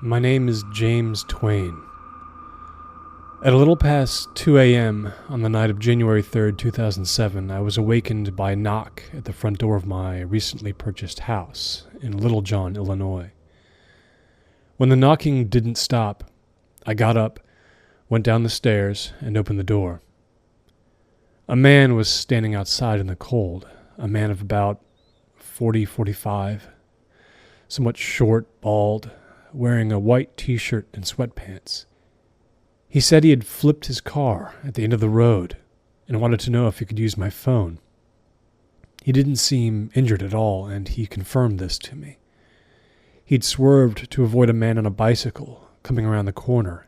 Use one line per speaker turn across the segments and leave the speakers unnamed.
My name is James Twain. At a little past 2 a.m. on the night of January 3rd, 2007, I was awakened by a knock at the front door of my recently purchased house in Littlejohn, Illinois. When the knocking didn't stop, I got up, went down the stairs, and opened the door. A man was standing outside in the cold, a man of about 45, somewhat short, bald, wearing a white t-shirt and sweatpants. He said he had flipped his car at the end of the road and wanted to know if he could use my phone. He didn't seem injured at all, and he confirmed this to me. He'd swerved to avoid a man on a bicycle coming around the corner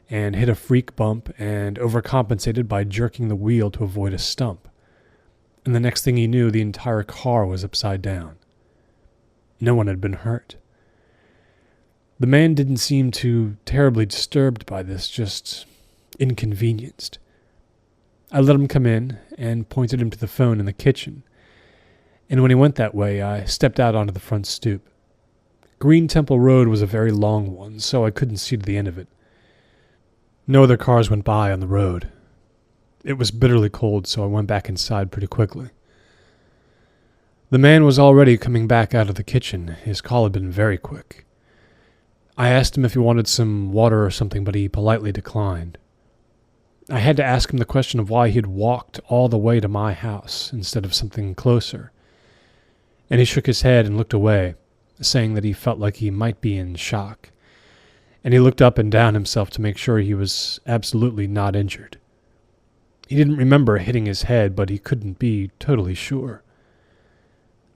and hit a freak bump and overcompensated by jerking the wheel to avoid a stump. And the next thing he knew, the entire car was upside down. No one had been hurt. The man didn't seem too terribly disturbed by this, just inconvenienced. I let him come in and pointed him to the phone in the kitchen, and when he went that way, I stepped out onto the front stoop. Green Temple Road was a very long one, so I couldn't see to the end of it. No other cars went by on the road. It was bitterly cold, so I went back inside pretty quickly. The man was already coming back out of the kitchen. His call had been very quick. I asked him if he wanted some water or something, but he politely declined. I had to ask him the question of why he had walked all the way to my house instead of something closer. And he shook his head and looked away, saying that he felt like he might be in shock. And he looked up and down himself to make sure he was absolutely not injured. He didn't remember hitting his head, but he couldn't be totally sure.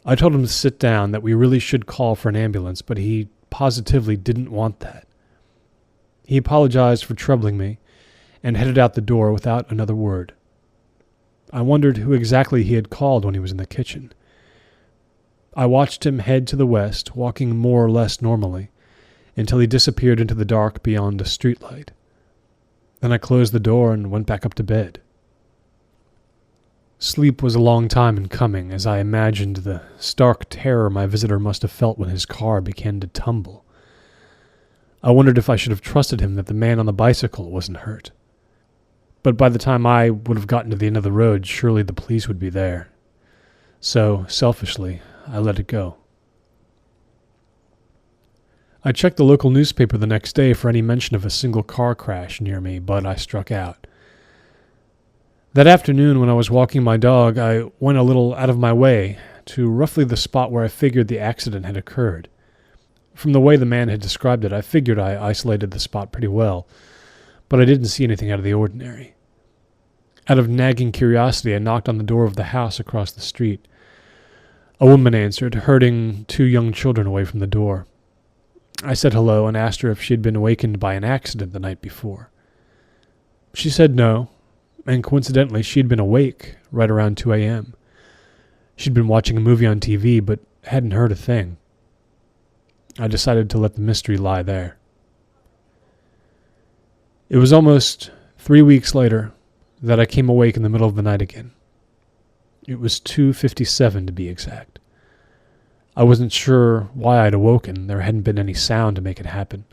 I told him to sit down, that we really should call for an ambulance, but he positively didn't want that. He apologized for troubling me and headed out the door without another word. I wondered who exactly he had called when he was in the kitchen. I watched him head to the west, walking more or less normally, until he disappeared into the dark beyond a streetlight. Then I closed the door and went back up to bed. Sleep was a long time in coming, as I imagined the stark terror my visitor must have felt when his car began to tumble. I wondered if I should have trusted him that the man on the bicycle wasn't hurt. But by the time I would have gotten to the end of the road, surely the police would be there. So, selfishly, I let it go. I checked the local newspaper the next day for any mention of a single car crash near me, but I struck out. That afternoon, when I was walking my dog, I went a little out of my way to roughly the spot where I figured the accident had occurred. From the way the man had described it, I figured I isolated the spot pretty well, but I didn't see anything out of the ordinary. Out of nagging curiosity, I knocked on the door of the house across the street. A woman answered, herding two young children away from the door. I said hello and asked her if she had been awakened by an accident the night before. She said no. And coincidentally, she'd been awake right around 2 a.m. She'd been watching a movie on TV, but hadn't heard a thing. I decided to let the mystery lie there. It was almost 3 weeks later that I came awake in the middle of the night again. It was 2:57 to be exact. I wasn't sure why I'd awoken. There hadn't been any sound to make it happen.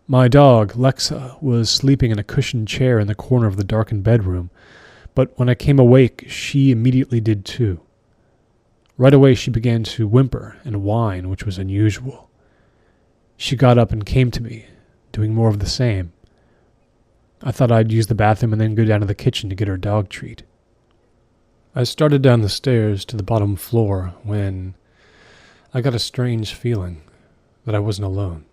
My dog, Lexa, was sleeping in a cushioned chair in the corner of the darkened bedroom, but when I came awake, she immediately did too. Right away she began to whimper and whine, which was unusual. She got up and came to me, doing more of the same. I thought I'd use the bathroom and then go down to the kitchen to get her dog treat. I started down the stairs to the bottom floor when I got a strange feeling that I wasn't alone.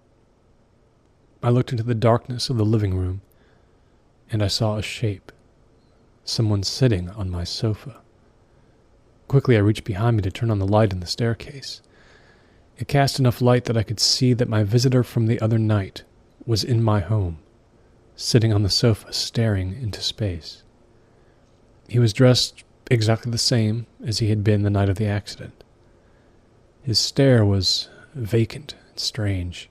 I looked into the darkness of the living room, and I saw a shape. Someone sitting on my sofa. Quickly I reached behind me to turn on the light in the staircase. It cast enough light that I could see that my visitor from the other night was in my home, sitting on the sofa staring into space. He was dressed exactly the same as he had been the night of the accident. His stare was vacant and strange.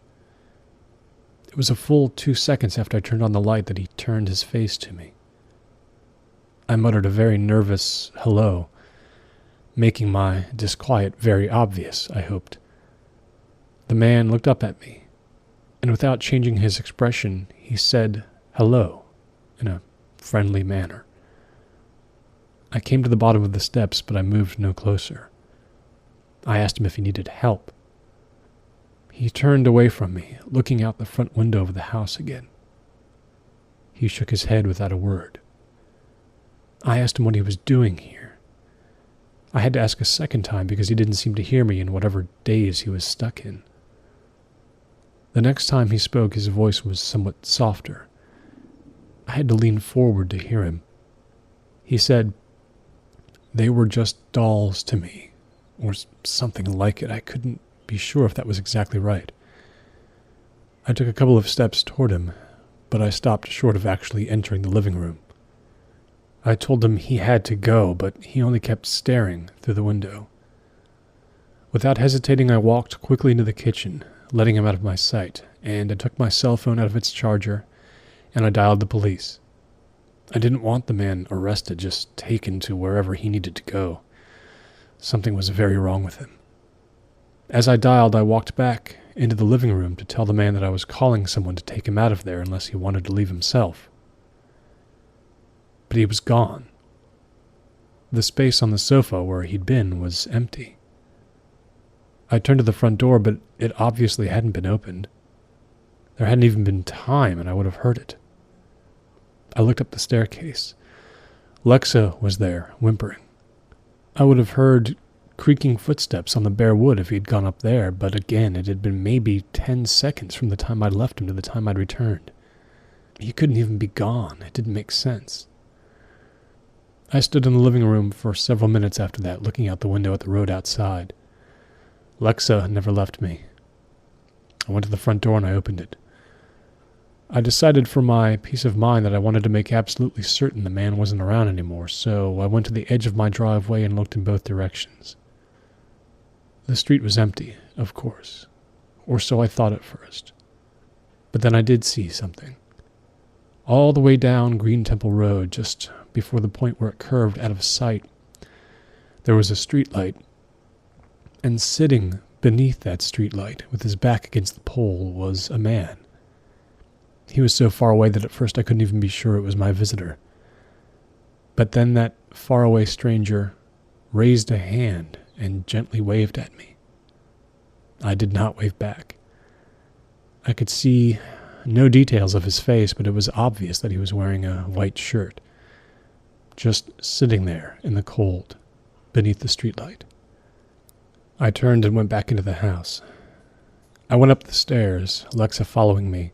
It was a full 2 seconds after I turned on the light that he turned his face to me. I muttered a very nervous hello, making my disquiet very obvious, I hoped. The man looked up at me, and without changing his expression, he said hello in a friendly manner. I came to the bottom of the steps, but I moved no closer. I asked him if he needed help. He turned away from me, looking out the front window of the house again. He shook his head without a word. I asked him what he was doing here. I had to ask a second time because he didn't seem to hear me in whatever daze he was stuck in. The next time he spoke, his voice was somewhat softer. I had to lean forward to hear him. He said, "They were just dolls to me," or something like it. I couldn't be sure if that was exactly right. I took a couple of steps toward him, but I stopped short of actually entering the living room. I told him he had to go, but he only kept staring through the window. Without hesitating, I walked quickly into the kitchen, letting him out of my sight, and I took my cell phone out of its charger, and I dialed the police. I didn't want the man arrested, just taken to wherever he needed to go. Something was very wrong with him. As I dialed, I walked back into the living room to tell the man that I was calling someone to take him out of there unless he wanted to leave himself. But he was gone. The space on the sofa where he'd been was empty. I turned to the front door, but it obviously hadn't been opened. There hadn't even been time, and I would have heard it. I looked up the staircase. Lexa was there, whimpering. I would have heard creaking footsteps on the bare wood if he'd gone up there, but again, it had been maybe 10 seconds from the time I'd left him to the time I'd returned. He couldn't even be gone. It didn't make sense. I stood in the living room for several minutes after that, looking out the window at the road outside. Lexa never left me. I went to the front door and I opened it. I decided for my peace of mind that I wanted to make absolutely certain the man wasn't around anymore, so I went to the edge of my driveway and looked in both directions. The street was empty, of course, or so I thought at first. But then I did see something. All the way down Green Temple Road, just before the point where it curved out of sight, there was a streetlight, and sitting beneath that streetlight, with his back against the pole, was a man. He was so far away that at first I couldn't even be sure it was my visitor. But then that faraway stranger raised a hand and gently waved at me. I did not wave back. I could see no details of his face, but it was obvious that he was wearing a white shirt, just sitting there in the cold beneath the streetlight. I turned and went back into the house. I went up the stairs, Lexa following me,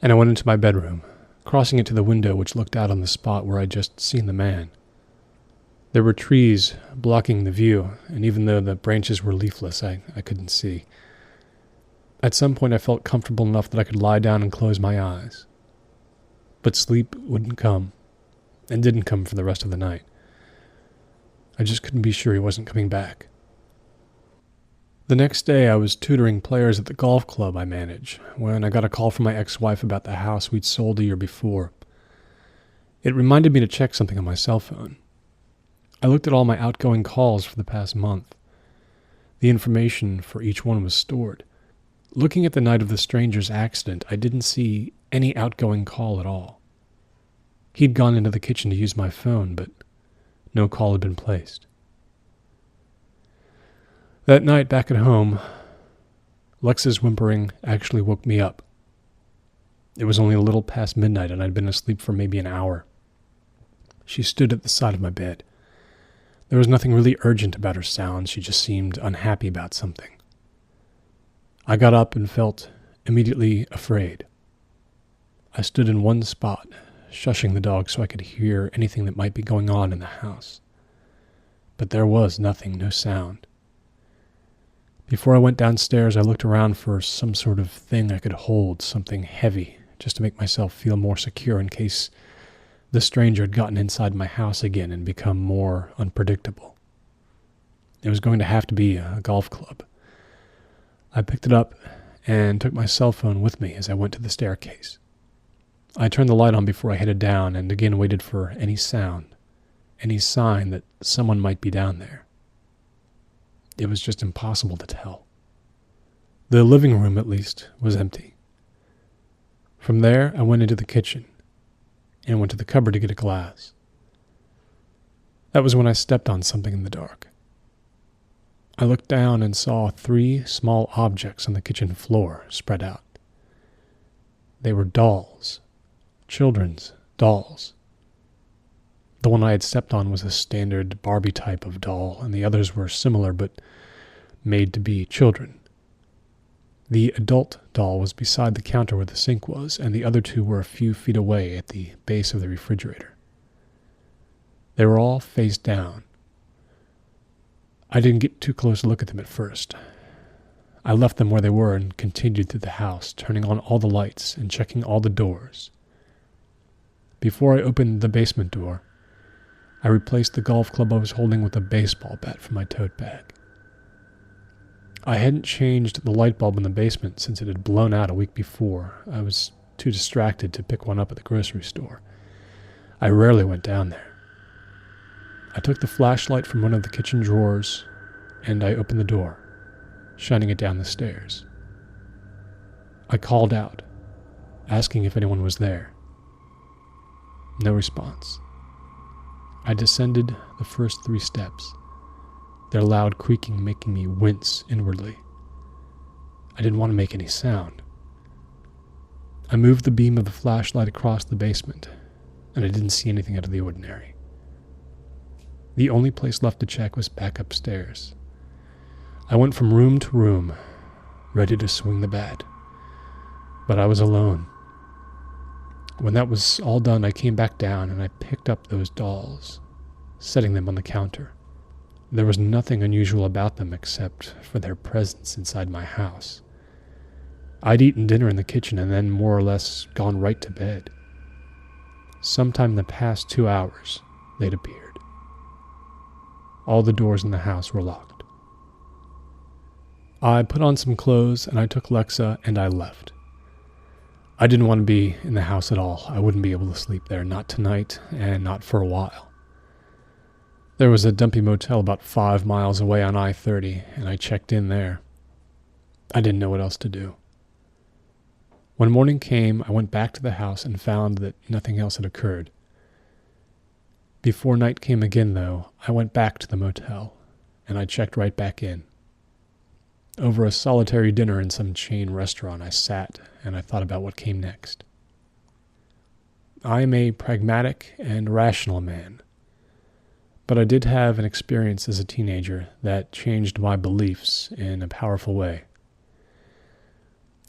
and I went into my bedroom, crossing it to the window which looked out on the spot where I'd just seen the man. There were trees blocking the view, and even though the branches were leafless, I couldn't see. At some point I felt comfortable enough that I could lie down and close my eyes. But sleep wouldn't come, and didn't come for the rest of the night. I just couldn't be sure he wasn't coming back. The next day I was tutoring players at the golf club I manage, when I got a call from my ex-wife about the house we'd sold a year before. It reminded me to check something on my cell phone. I looked at all my outgoing calls for the past month. The information for each one was stored. Looking at the night of the stranger's accident, I didn't see any outgoing call at all. He'd gone into the kitchen to use my phone, but no call had been placed. That night back at home, Lexa's whimpering actually woke me up. It was only a little past midnight and I'd been asleep for maybe an hour. She stood at the side of my bed. There was nothing really urgent about her sounds, she just seemed unhappy about something. I got up and felt immediately afraid. I stood in one spot, shushing the dog so I could hear anything that might be going on in the house. But there was nothing, no sound. Before I went downstairs, I looked around for some sort of thing I could hold, something heavy, just to make myself feel more secure in case the stranger had gotten inside my house again and become more unpredictable. It was going to have to be a golf club. I picked it up and took my cell phone with me as I went to the staircase. I turned the light on before I headed down and again waited for any sound, any sign that someone might be down there. It was just impossible to tell. The living room, at least, was empty. From there, I went into the kitchen and went to the cupboard to get a glass. That was when I stepped on something in the dark. I looked down and saw 3 small objects on the kitchen floor spread out. They were dolls, children's dolls. The one I had stepped on was a standard Barbie type of doll, and the others were similar but made to be children. The adult doll was beside the counter where the sink was, and the other 2 were a few feet away at the base of the refrigerator. They were all face down. I didn't get too close to look at them at first. I left them where they were and continued through the house, turning on all the lights and checking all the doors. Before I opened the basement door, I replaced the golf club I was holding with a baseball bat from my tote bag. I hadn't changed the light bulb in the basement since it had blown out a week before. I was too distracted to pick one up at the grocery store. I rarely went down there. I took the flashlight from one of the kitchen drawers and I opened the door, shining it down the stairs. I called out, asking if anyone was there. No response. I descended the first 3 steps, their loud creaking making me wince inwardly. I didn't want to make any sound. I moved the beam of the flashlight across the basement, and I didn't see anything out of the ordinary. The only place left to check was back upstairs. I went from room to room, ready to swing the bat, but I was alone. When that was all done, I came back down and I picked up those dolls, setting them on the counter. There was nothing unusual about them except for their presence inside my house. I'd eaten dinner in the kitchen and then more or less gone right to bed. Sometime in the past 2 hours, they'd appeared. All the doors in the house were locked. I put on some clothes and I took Lexa and I left. I didn't want to be in the house at all. I wouldn't be able to sleep there, not tonight and not for a while. There was a dumpy motel about 5 miles away on I-30, and I checked in there. I didn't know what else to do. When morning came, I went back to the house and found that nothing else had occurred. Before night came again, though, I went back to the motel, and I checked right back in. Over a solitary dinner in some chain restaurant, I sat and I thought about what came next. I am a pragmatic and rational man, but I did have an experience as a teenager that changed my beliefs in a powerful way.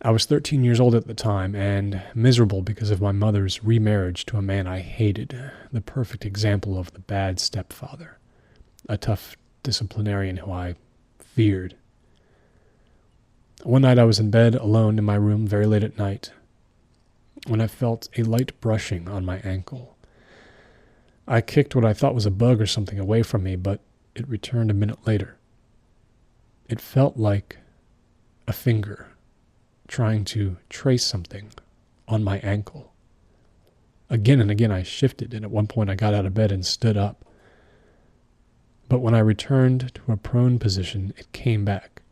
I was 13 years old at the time and miserable because of my mother's remarriage to a man I hated, the perfect example of the bad stepfather, a tough disciplinarian who I feared. One night I was in bed alone in my room very late at night when I felt a light brushing on my ankle. I kicked what I thought was a bug or something away from me, but it returned a minute later. It felt like a finger trying to trace something on my ankle. Again and again I shifted, and at one point I got out of bed and stood up. But when I returned to a prone position, it came back.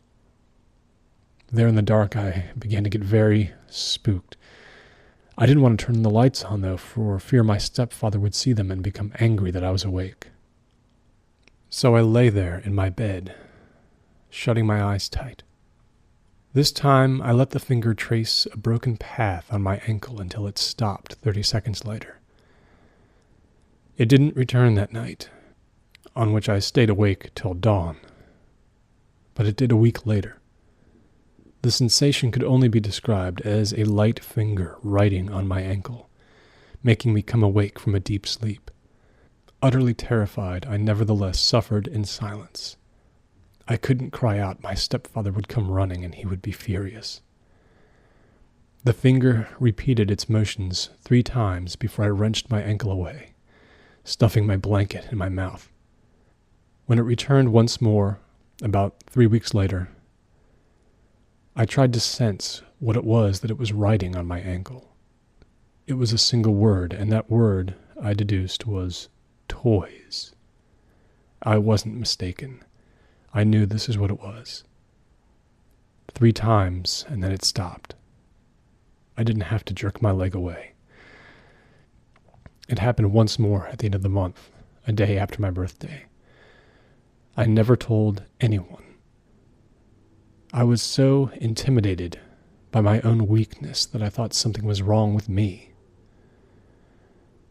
There in the dark, I began to get very spooked. I didn't want to turn the lights on, though, for fear my stepfather would see them and become angry that I was awake. So I lay there in my bed, shutting my eyes tight. This time, I let the finger trace a broken path on my ankle until it stopped 30 seconds later. It didn't return that night, on which I stayed awake till dawn, but it did a week later. The sensation could only be described as a light finger writing on my ankle, making me come awake from a deep sleep. Utterly terrified, I nevertheless suffered in silence. I couldn't cry out. My stepfather would come running and he would be furious. The finger repeated its motions 3 times before I wrenched my ankle away, stuffing my blanket in my mouth. When it returned once more, about 3 weeks later, I tried to sense what it was that it was writing on my ankle. It was a single word, and that word, I deduced, was toys. I wasn't mistaken. I knew this is what it was. 3 times, and then it stopped. I didn't have to jerk my leg away. It happened once more at the end of the month, a day after my birthday. I never told anyone. I was so intimidated by my own weakness that I thought something was wrong with me.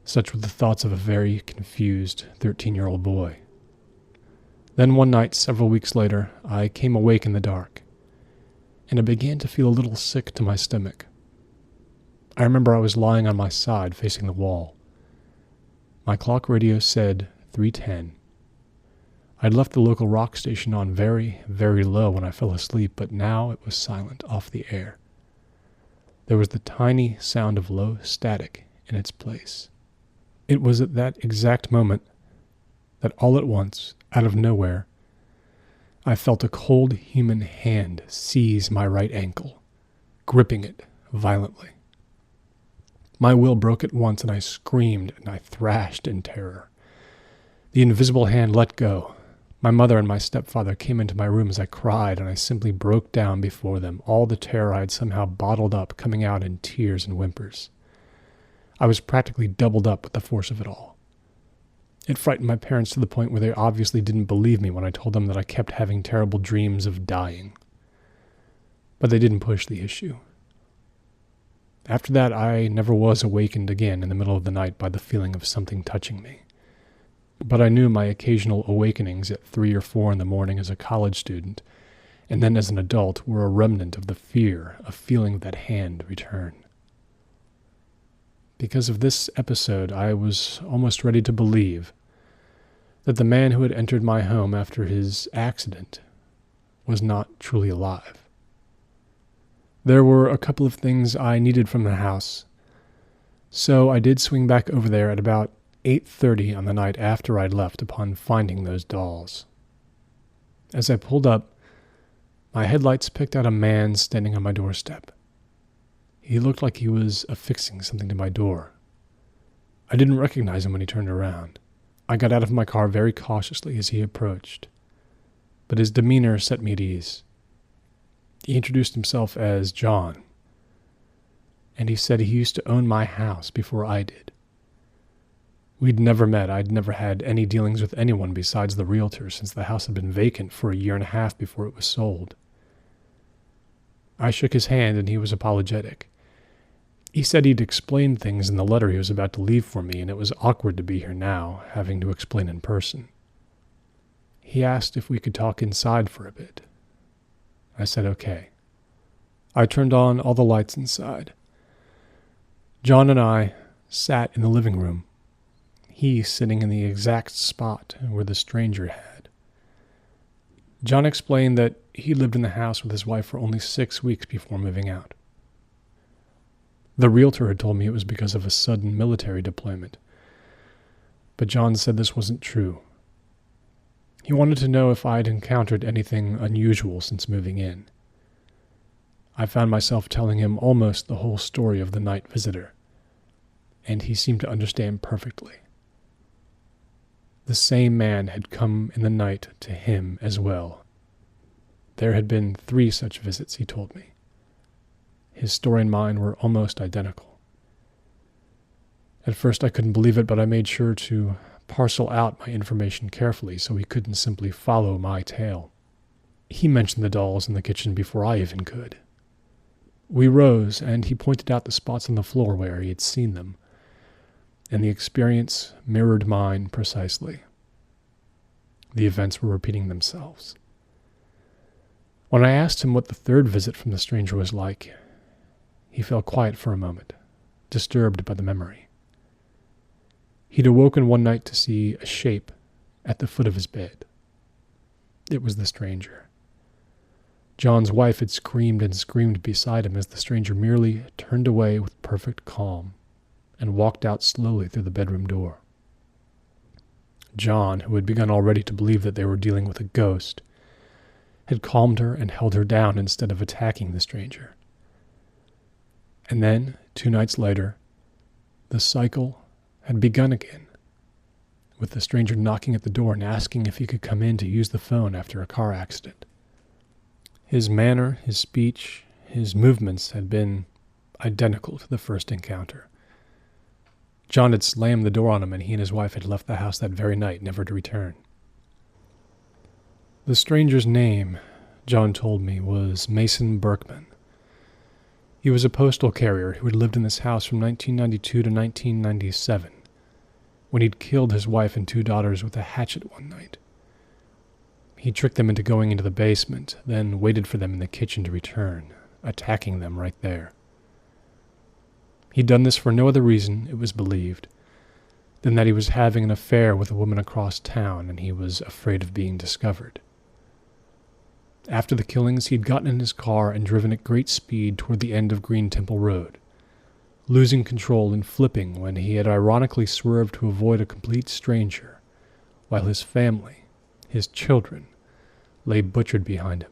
Such were the thoughts of a very confused 13-year-old boy. Then one night, several weeks later, I came awake in the dark, and I began to feel a little sick to my stomach. I remember I was lying on my side facing the wall. My clock radio said 3:10. I'd left the local rock station on very, very low when I fell asleep, but now it was silent, off the air. There was the tiny sound of low static in its place. It was at that exact moment that all at once, out of nowhere, I felt a cold human hand seize my right ankle, gripping it violently. My will broke at once, and I screamed and I thrashed in terror. The invisible hand let go. My mother and my stepfather came into my room as I cried, and I simply broke down before them, all the terror I had somehow bottled up coming out in tears and whimpers. I was practically doubled up with the force of it all. It frightened my parents to the point where they obviously didn't believe me when I told them that I kept having terrible dreams of dying. But they didn't push the issue. After that, I never was awakened again in the middle of the night by the feeling of something touching me. But I knew my occasional awakenings at 3 or 4 in the morning as a college student, and then as an adult, were a remnant of the fear of feeling that hand return. Because of this episode, I was almost ready to believe that the man who had entered my home after his accident was not truly alive. There were a couple of things I needed from the house, so I did swing back over there at about 8:30 on the night after I'd left upon finding those dolls. As I pulled up, my headlights picked out a man standing on my doorstep. He looked like he was affixing something to my door. I didn't recognize him when he turned around. I got out of my car very cautiously as he approached, but his demeanor set me at ease. He introduced himself as John, and he said he used to own my house before I did. We'd never met. I'd never had any dealings with anyone besides the realtor since the house had been vacant for a year and a half before it was sold. I shook his hand and he was apologetic. He said he'd explained things in the letter he was about to leave for me, and it was awkward to be here now, having to explain in person. He asked if we could talk inside for a bit. I said okay. I turned on all the lights inside. John and I sat in the living room, he sitting in the exact spot where the stranger had. John explained that he lived in the house with his wife for only 6 weeks before moving out. The realtor had told me it was because of a sudden military deployment, but John said this wasn't true. He wanted to know if I'd encountered anything unusual since moving in. I found myself telling him almost the whole story of the night visitor, and he seemed to understand perfectly. The same man had come in the night to him as well. There had been 3 such visits, he told me. His story and mine were almost identical. At first I couldn't believe it, but I made sure to parcel out my information carefully so he couldn't simply follow my tale. He mentioned the dolls in the kitchen before I even could. We rose, and he pointed out the spots on the floor where he had seen them, and the experience mirrored mine precisely. The events were repeating themselves. When I asked him what the 3rd visit from the stranger was like, he fell quiet for a moment, disturbed by the memory. He'd awoken one night to see a shape at the foot of his bed. It was the stranger. John's wife had screamed and screamed beside him as the stranger merely turned away with perfect calm and walked out slowly through the bedroom door. John, who had begun already to believe that they were dealing with a ghost, had calmed her and held her down instead of attacking the stranger. And then, 2 nights later, the cycle had begun again, with the stranger knocking at the door and asking if he could come in to use the phone after a car accident. His manner, his speech, his movements had been identical to the first encounter. John had slammed the door on him, and he and his wife had left the house that very night, never to return. The stranger's name, John told me, was Mason Berkman. He was a postal carrier who had lived in this house from 1992 to 1997, when he'd killed his wife and 2 daughters with a hatchet one night. He tricked them into going into the basement, then waited for them in the kitchen to return, attacking them right there. He'd done this for no other reason, it was believed, than that he was having an affair with a woman across town and he was afraid of being discovered. After the killings, he'd gotten in his car and driven at great speed toward the end of Green Temple Road, losing control and flipping when he had ironically swerved to avoid a complete stranger, while his family, his children, lay butchered behind him.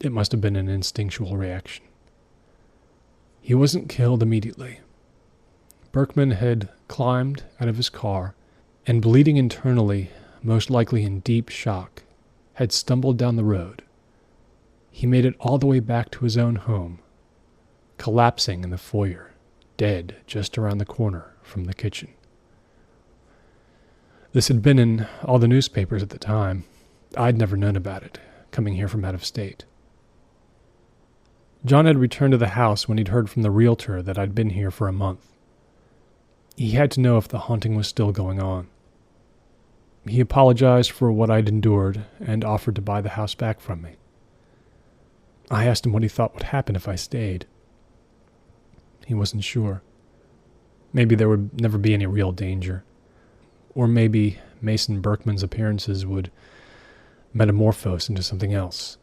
It must have been an instinctual reaction. He wasn't killed immediately. Berkman had climbed out of his car and, bleeding internally, most likely in deep shock, had stumbled down the road. He made it all the way back to his own home, collapsing in the foyer, dead just around the corner from the kitchen. This had been in all the newspapers at the time. I'd never known about it, coming here from out of state. John had returned to the house when he'd heard from the realtor that I'd been here for a month. He had to know if the haunting was still going on. He apologized for what I'd endured and offered to buy the house back from me. I asked him what he thought would happen if I stayed. He wasn't sure. Maybe there would never be any real danger. Or maybe Mason Berkman's appearances would metamorphose into something else.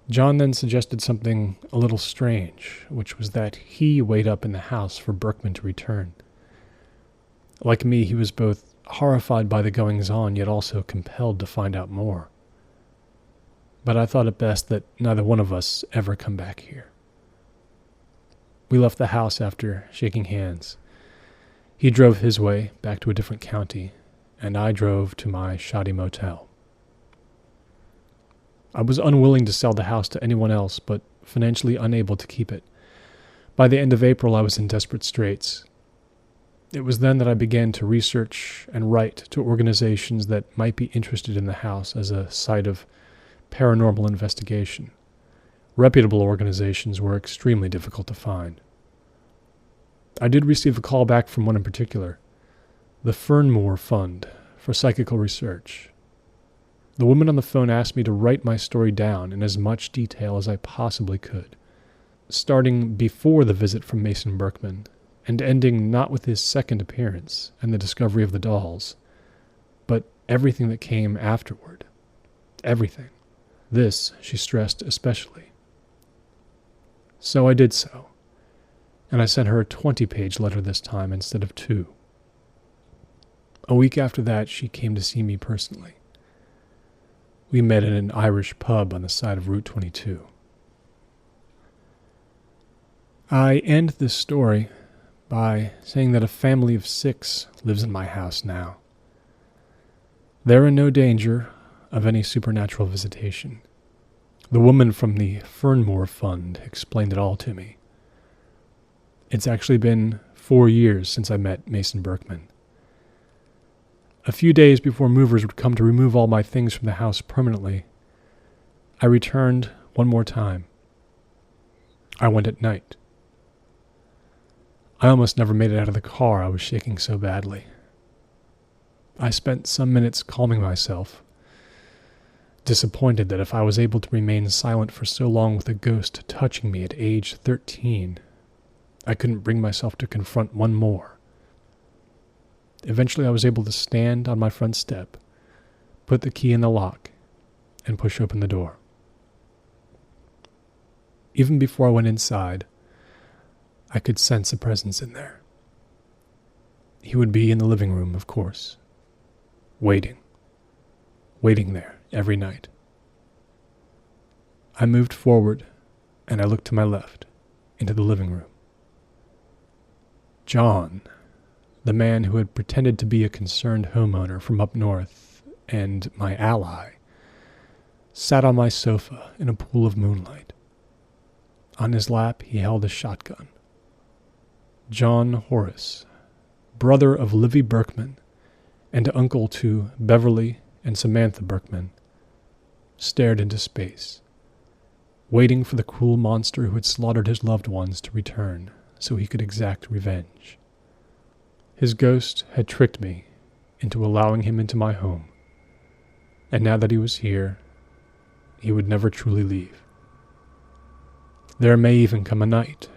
John then suggested something a little strange, which was that he wait up in the house for Berkman to return. Like me, he was both horrified by the goings-on, yet also compelled to find out more. But I thought it best that neither one of us ever come back here. We left the house after shaking hands. He drove his way back to a different county, and I drove to my shoddy motel. I was unwilling to sell the house to anyone else, but financially unable to keep it. By the end of April, I was in desperate straits. It was then that I began to research and write to organizations that might be interested in the house as a site of paranormal investigation. Reputable organizations were extremely difficult to find. I did receive a call back from one in particular, the Fernmoor Fund for Psychical Research. The woman on the phone asked me to write my story down in as much detail as I possibly could, starting before the visit from Mason Berkman and ending not with his second appearance and the discovery of the dolls, but everything that came afterward. Everything. This, she stressed especially. So I did so, and I sent her a 20-page letter this time instead of 2. A week after that, she came to see me personally. We met in an Irish pub on the side of Route 22. I end this story by saying that a family of 6 lives in my house now. They're in no danger of any supernatural visitation. The woman from the Fernmoor Fund explained it all to me. It's actually been 4 years since I met Mason Berkman. A few days before movers would come to remove all my things from the house permanently, I returned one more time. I went at night. I almost never made it out of the car, I was shaking so badly. I spent some minutes calming myself, disappointed that if I was able to remain silent for so long with a ghost touching me at age 13, I couldn't bring myself to confront one more. Eventually I was able to stand on my front step, put the key in the lock, and push open the door. Even before I went inside, I could sense a presence in there. He would be in the living room, of course, waiting there every night. I moved forward, and I looked to my left, into the living room. John, the man who had pretended to be a concerned homeowner from up north and my ally, sat on my sofa in a pool of moonlight. On his lap he held a shotgun. John Horace, brother of Livy Berkman and uncle to Beverly and Samantha Berkman, stared into space, waiting for the cruel monster who had slaughtered his loved ones to return so he could exact revenge. His ghost had tricked me into allowing him into my home, and now that he was here, he would never truly leave. There may even come a night,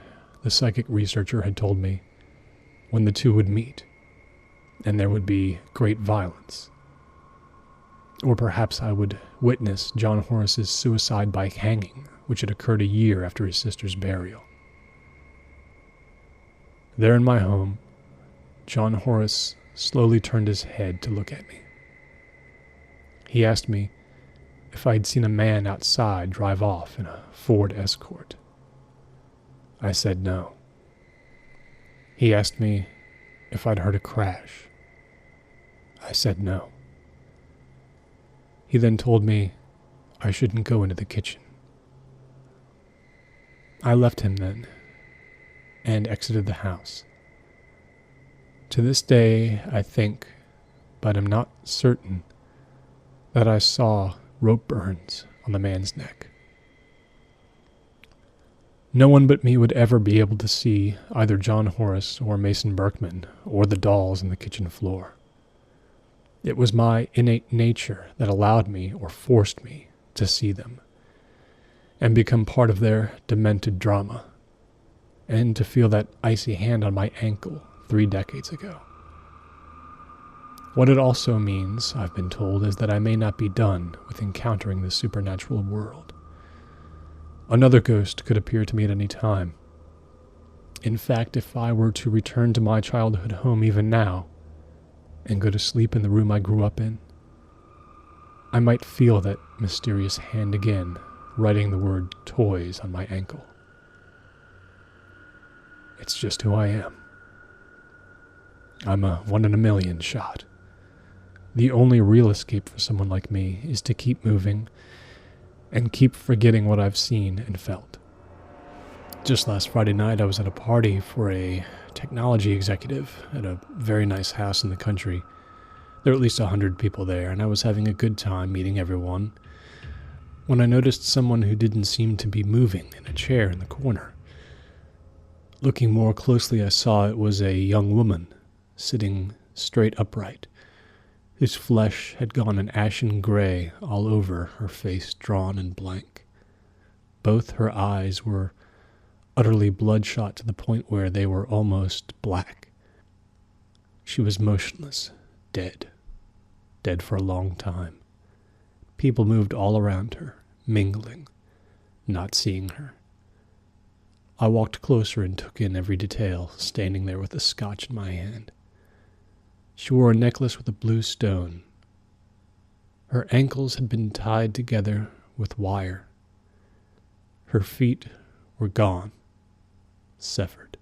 the psychic researcher had told me, when the two would meet, and there would be great violence. Or perhaps I would witness John Horace's suicide by hanging, which had occurred a year after his sister's burial. There in my home, John Horace slowly turned his head to look at me. He asked me if I had seen a man outside drive off in a Ford Escort. I said no. He asked me if I'd heard a crash. I said no. He then told me I shouldn't go into the kitchen. I left him then and exited the house. To this day, I think, but am not certain, that I saw rope burns on the man's neck. No one but me would ever be able to see either John Horace or Mason Berkman or the dolls on the kitchen floor. It was my innate nature that allowed me or forced me to see them and become part of their demented drama, and to feel that icy hand on my ankle 3 decades ago. What it also means, I've been told, is that I may not be done with encountering the supernatural world. Another ghost could appear to me at any time. In fact, if I were to return to my childhood home even now, and go to sleep in the room I grew up in, I might feel that mysterious hand again, writing the word toys on my ankle. It's just who I am. I'm a 1 in a million shot. The only real escape for someone like me is to keep moving and keep forgetting what I've seen and felt. Just last Friday night, I was at a party for a technology executive at a very nice house in the country. There were at least 100 people there, and I was having a good time meeting everyone when I noticed someone who didn't seem to be moving in a chair in the corner. Looking more closely, I saw it was a young woman sitting straight upright, whose flesh had gone an ashen gray all over, her face drawn and blank. Both her eyes were utterly bloodshot to the point where they were almost black. She was motionless, dead for a long time. People moved all around her, mingling, not seeing her. I walked closer and took in every detail, standing there with a scotch in my hand. She wore a necklace with a blue stone. Her ankles had been tied together with wire. Her feet were gone, severed.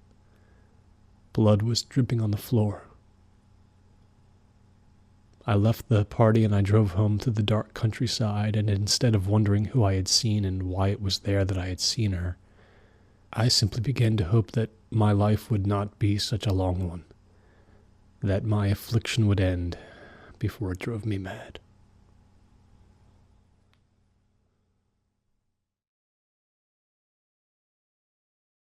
Blood was dripping on the floor. I left the party and I drove home to the dark countryside, and instead of wondering who I had seen and why it was there that I had seen her, I simply began to hope that my life would not be such a long one, that my affliction would end before it drove me mad.